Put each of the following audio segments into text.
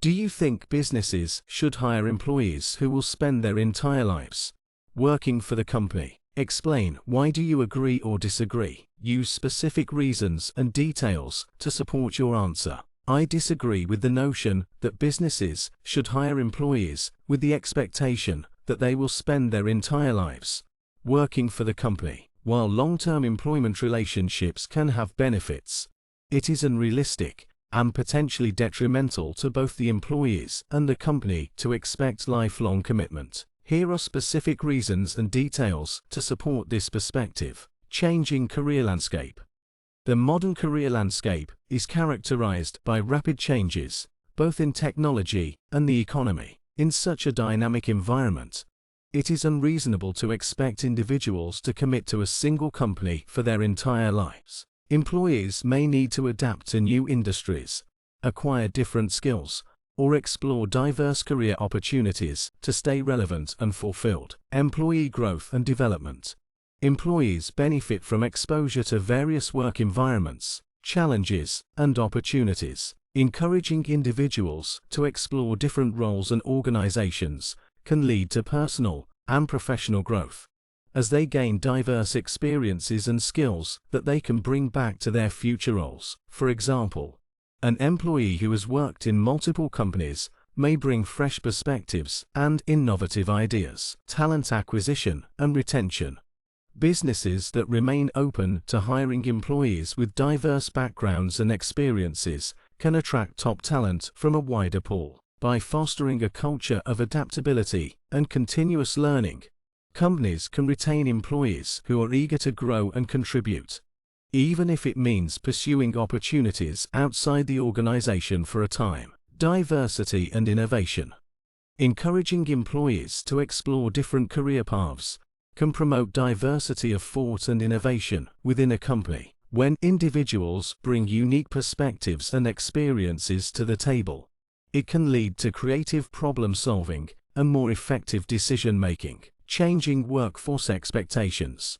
Do you think businesses should hire employees who will spend their entire lives working for the company? Explain why do you agree or disagree. Use specific reasons and details to support your answer. I disagree with the notion that businesses should hire employees with the expectation that they will spend their entire lives working for the company. While long-term employment relationships can have benefits, it is unrealistic and potentially detrimental to both the employees and the company to expect lifelong commitment. Here are specific reasons and details to support this perspective. Changing career landscape. The modern career landscape is characterized by rapid changes, both in technology and the economy. In such a dynamic environment, it is unreasonable to expect individuals to commit to a single company for their entire lives. Employees may need to adapt to new industries, acquire different skills, or explore diverse career opportunities to stay relevant and fulfilled. Employee growth and development. Employees benefit from exposure to various work environments, challenges, and opportunities. Encouraging individuals to explore different roles and organizations can lead to personal and professional growth, as they gain diverse experiences and skills that they can bring back to their future roles. For example, an employee who has worked in multiple companies may bring fresh perspectives and innovative ideas. Talent acquisition and retention. Businesses that remain open to hiring employees with diverse backgrounds and experiences can attract top talent from a wider pool. By fostering a culture of adaptability and continuous learning, companies can retain employees who are eager to grow and contribute, even if it means pursuing opportunities outside the organization for a time. Diversity and innovation. Encouraging employees to explore different career paths can promote diversity of thought and innovation within a company. When individuals bring unique perspectives and experiences to the table, it can lead to creative problem-solving and more effective decision-making. Changing workforce expectations.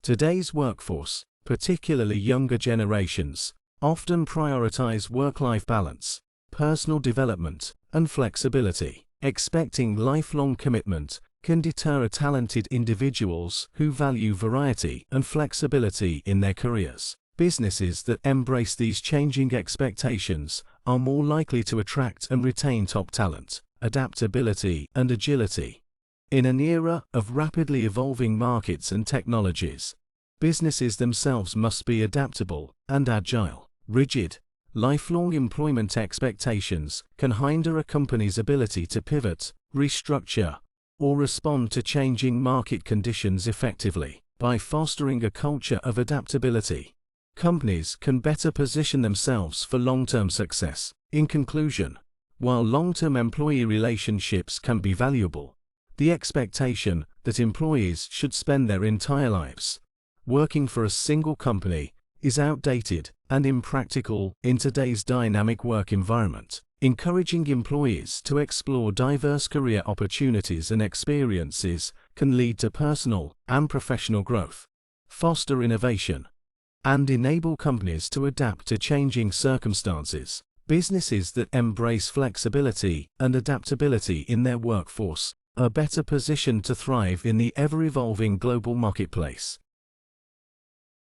Today's workforce, particularly younger generations, often prioritize work-life balance, personal development, and flexibility. Expecting lifelong commitment can deter talented individuals who value variety and flexibility in their careers. Businesses that embrace these changing expectations are more likely to attract and retain top talent. Adaptability and agility. In an era of rapidly evolving markets and technologies, businesses themselves must be adaptable and agile. Rigid, lifelong employment expectations can hinder a company's ability to pivot, restructure, or respond to changing market conditions effectively. By fostering a culture of adaptability, companies can better position themselves for long-term success. In conclusion, while long-term employee relationships can be valuable, the expectation that employees should spend their entire lives working for a single company is outdated and impractical in today's dynamic work environment. Encouraging employees to explore diverse career opportunities and experiences can lead to personal and professional growth, foster innovation, and enable companies to adapt to changing circumstances. Businesses that embrace flexibility and adaptability in their workforce are better positioned to thrive in the ever-evolving global marketplace.